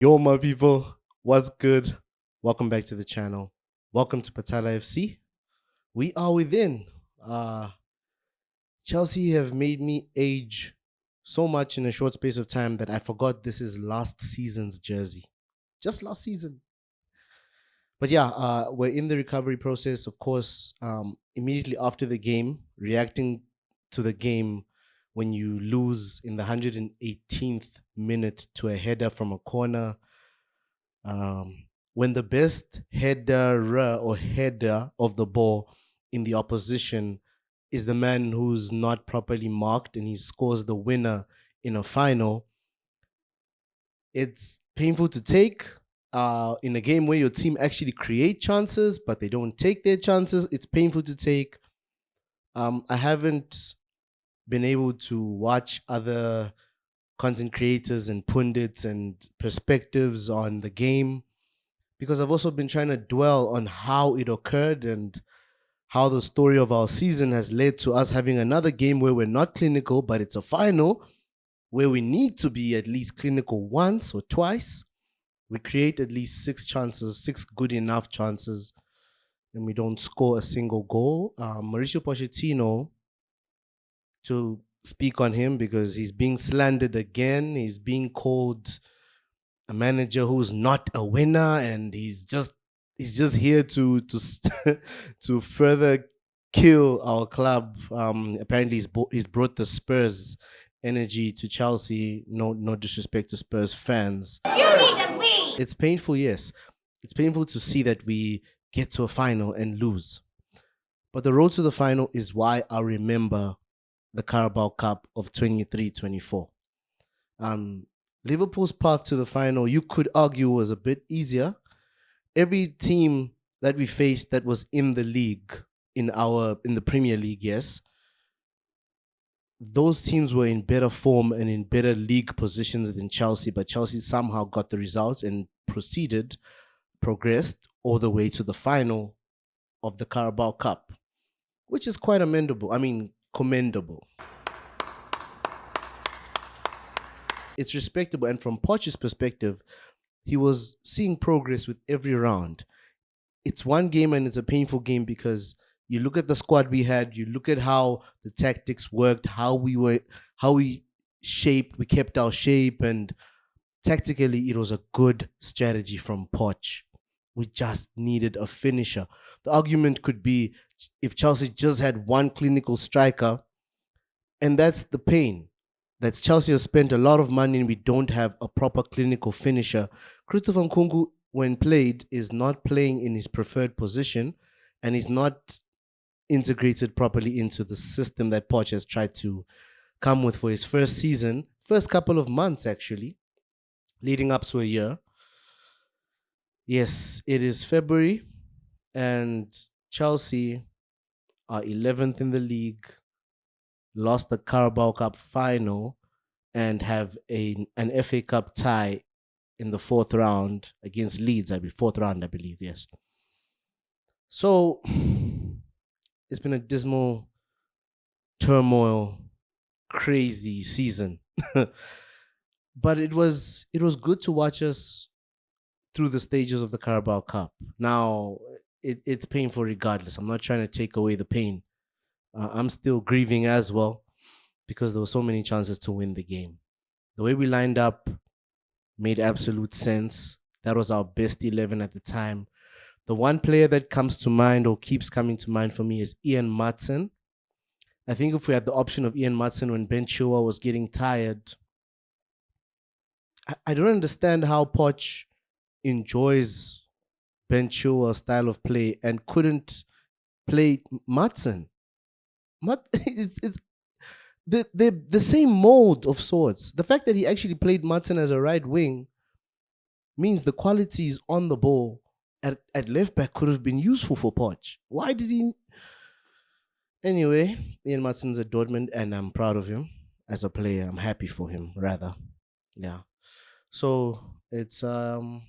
Yo, my people, what's good? Welcome back to the channel. Welcome to Patala FC. We are within. Uh, Chelsea have made me age so much in a short space of time that I forgot this is last season's jersey. Just last season. But yeah, we're in the recovery process. Of course, immediately after the game, reacting to the game when you lose in the 118th minute to a header from a corner. When the best header of the ball in the opposition is the man who's not properly marked and he scores the winner in a final, it's painful to take. In a game where your team actually create chances, but they don't take their chances, it's painful to take. I haven't been able to watch other content creators and pundits and perspectives on the game because I've also been trying to dwell on how it occurred and how the story of our season has led to us having another game where we're not clinical, but it's a final where we need to be at least clinical once or twice. We create at least six chances, six good enough chances, and we don't score a single goal. Mauricio Pochettino, to speak on him because he's being slandered again. He's being called a manager who's not a winner, and he's just here to further kill our club. Apparently, he's brought the Spurs energy to Chelsea. No disrespect to Spurs fans. You need a lead. It's painful, yes. It's painful to see that we get to a final and lose. But the road to the final is why I remember the Carabao Cup of 23-24. Liverpool's path to the final, you could argue, was a bit easier. Every team that we faced that was in the league, in the Premier League, yes, those teams were in better form and in better league positions than Chelsea, but Chelsea somehow got the results and progressed all the way to the final of the Carabao Cup, which is quite commendable. It's respectable. And from Poch's perspective, he was seeing progress with every round. It's one game and it's a painful game because you look at the squad we had, you look at how the tactics worked, how we kept our shape, and tactically it was a good strategy from Poch. We just needed a finisher. The argument could be if Chelsea just had one clinical striker, and that's the pain. That Chelsea has spent a lot of money and we don't have a proper clinical finisher. Christopher Nkunku, when played, is not playing in his preferred position and he's not integrated properly into the system that Poch has tried to come with for his first season, first couple of months actually, leading up to a year. Yes, it is February and Chelsea are 11th in the league, lost the Carabao Cup final, and have an FA Cup tie in the fourth round against Leeds. Fourth round, I believe, yes. So it's been a dismal, turmoil, crazy season. But it was good to watch us through the stages of the Carabao Cup. Now, it's painful regardless. I'm not trying to take away the pain. I'm still grieving as well because there were so many chances to win the game. The way we lined up made absolute sense. That was our best 11 at the time. The one player that comes to mind or keeps coming to mind for me is Ian Matson. I think if we had the option of Ian Matson when Ben Chilwell was getting tired, I don't understand how Poch enjoys Ben Chilwell's style of play and couldn't play Matson. It's the same mold of sorts. The fact that he actually played Martin as a right wing means the qualities on the ball at left back could have been useful for Poch. Why did he? Anyway, Ian Martin's at Dortmund, and I'm proud of him as a player. I'm happy for him, rather. Yeah. So it's an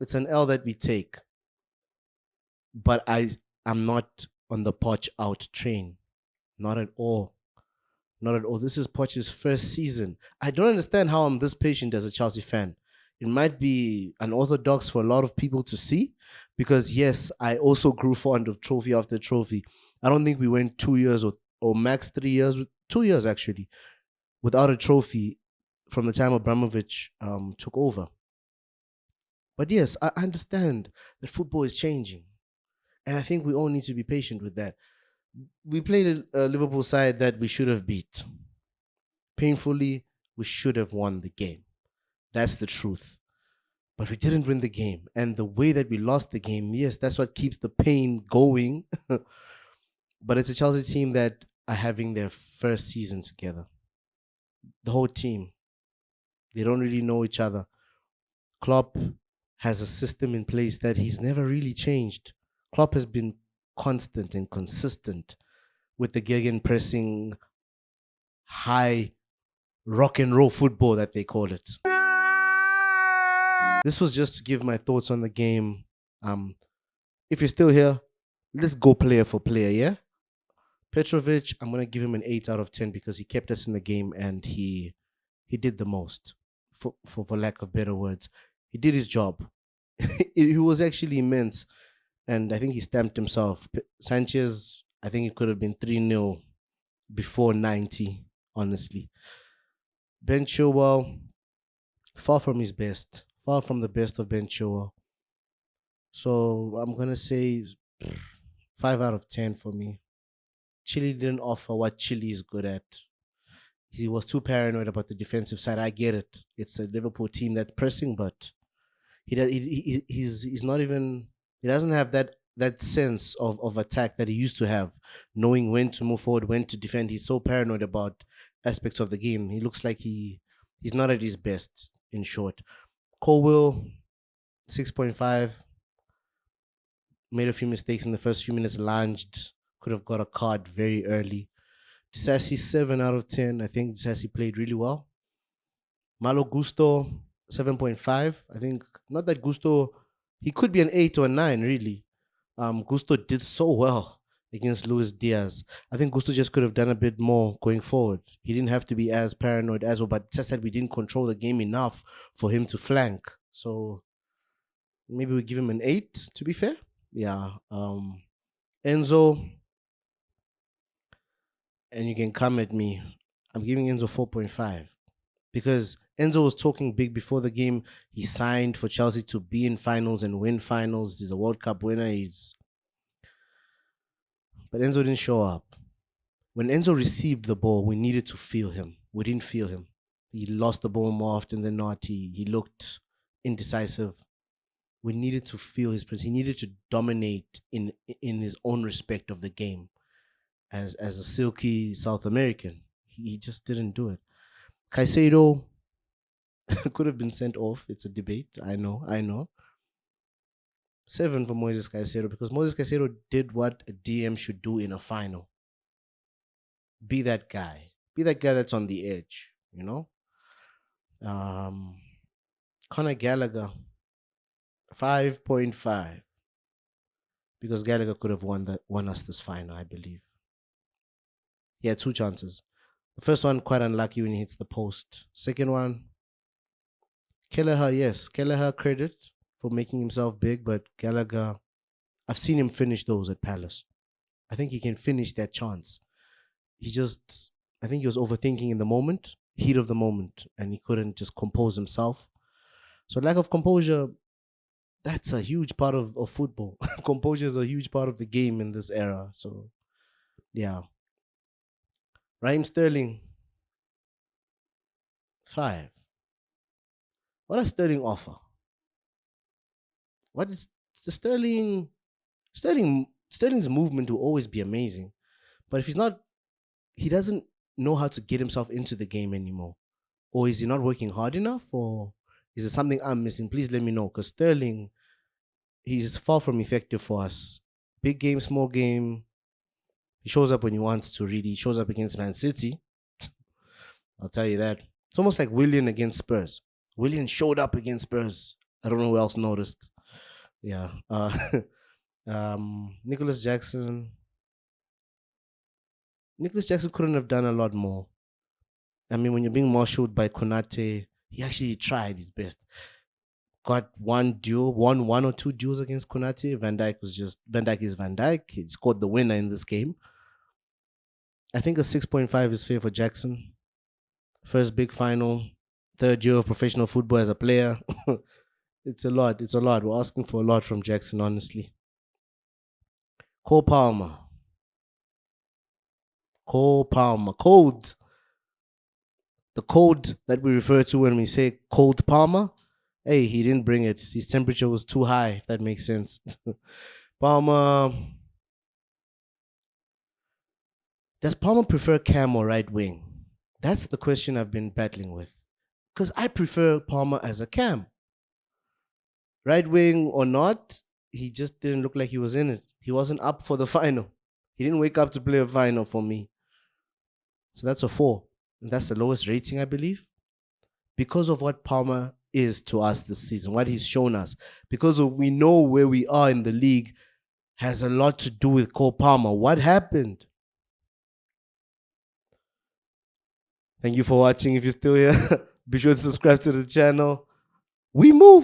L that we take, but I'm not on the Poch out train, not at all. Not at all. This is Poch's first season. I don't understand how I'm this patient as a Chelsea fan. It might be unorthodox for a lot of people to see because, yes, I also grew fond of trophy after trophy. I don't think we went 2 years or max 3 years, 2 years actually, without a trophy from the time Abramovich took over. But yes, I understand that football is changing. And I think we all need to be patient with that. We played a Liverpool side that we should have beat. Painfully, we should have won the game. That's the truth. But we didn't win the game. And the way that we lost the game, yes, that's what keeps the pain going. But it's a Chelsea team that are having their first season together. The whole team, they don't really know each other. Klopp has a system in place that he's never really changed. Klopp has been constant and consistent with the gegen pressing, high rock and roll football that they call it. This was just to give my thoughts on the game. If you're still here, let's go player for player, yeah? Petrovic, I'm gonna give him an 8 out of 10 because he kept us in the game and he did the most, for lack of better words. He did his job. He was actually immense, and I think he stamped himself. Sanchez, I think it could have been 3-0 before 90, honestly. Ben Chilwell, far from his best, far from the best of Ben Chilwell. So I'm gonna say 5 out of 10 for me. Chile didn't offer what Chile is good at. He was too paranoid about the defensive side. I get it. It's a Liverpool team that's pressing, but he's not even, he doesn't have that sense of attack that he used to have, knowing when to move forward, when to defend. He's so paranoid about aspects of the game. He looks like he's not at his best, in short. Colwell, 6.5. Made a few mistakes in the first few minutes, lunged, could have got a card very early. Disasi, 7 out of 10. I think Disasi played really well. Malo Gusto, 7.5. I think not that Gusto, he could be an 8 or a 9, really. Gusto did so well against Luis Diaz. I think Gusto just could have done a bit more going forward. He didn't have to be as paranoid as well, but just that we didn't control the game enough for him to flank. So maybe we give him an 8, to be fair. Yeah. Enzo, and you can come at me. I'm giving Enzo 4.5 because Enzo was talking big before the game. He signed for Chelsea to be in finals and win finals. He's a World Cup winner. But Enzo didn't show up. When Enzo received the ball, we needed to feel him. We didn't feel him. He lost the ball more often than not. He looked indecisive. We needed to feel his presence. He needed to dominate in his own respect of the game. As a silky South American, he just didn't do it. Caicedo could have been sent off. It's a debate. I know. 7 for Moises Caicedo because Moises Caicedo did what a DM should do in a final. Be that guy. Be that guy that's on the edge, you know? Conor Gallagher, 5.5. Because Gallagher could have won us this final, I believe. He had 2 chances. The first one, quite unlucky when he hits the post. Second one, Kelleher, yes. Kelleher credit for making himself big, but Gallagher, I've seen him finish those at Palace. I think he can finish that chance. I think he was overthinking in the moment, heat of the moment, and he couldn't just compose himself. So lack of composure, that's a huge part of football. Composure is a huge part of the game in this era. So, yeah. Raheem Sterling, 5. What does Sterling offer? What is the Sterling's movement will always be amazing, but if he doesn't know how to get himself into the game anymore, or is he not working hard enough, or is there something I'm missing? Please let me know, because Sterling, he's far from effective for us. Big game, small game, he shows up when he wants to. Really, he shows up against Man City. I'll tell you that. It's almost like Willian against Spurs. Willian showed up against Spurs. I don't know who else noticed. Yeah. Nicholas Jackson. Nicholas Jackson couldn't have done a lot more. I mean, when you're being marshaled by Konate, he actually tried his best. got one duel, one or two duels against Konate. Van Dijk is Van Dijk. He scored the winner in this game. I think a 6.5 is fair for Jackson. First big final, third year of professional football as a player. It's a lot. It's a lot. We're asking for a lot from Jackson, honestly. Cole Palmer. Cole Palmer. Cold. The cold that we refer to when we say cold Palmer. Hey, he didn't bring it. His temperature was too high, if that makes sense. Palmer. Does Palmer prefer Cam or right wing? That's the question I've been battling with. Because I prefer Palmer as a Cam. Right wing or not, he just didn't look like he was in it. He wasn't up for the final. He didn't wake up to play a final for me. So that's a 4. And that's the lowest rating, I believe. Because of what Palmer is to us this season, what he's shown us. Because we know where we are in the league has a lot to do with Cole Palmer. What happened? Thank you for watching. If you're still here, be sure to subscribe to the channel. We move.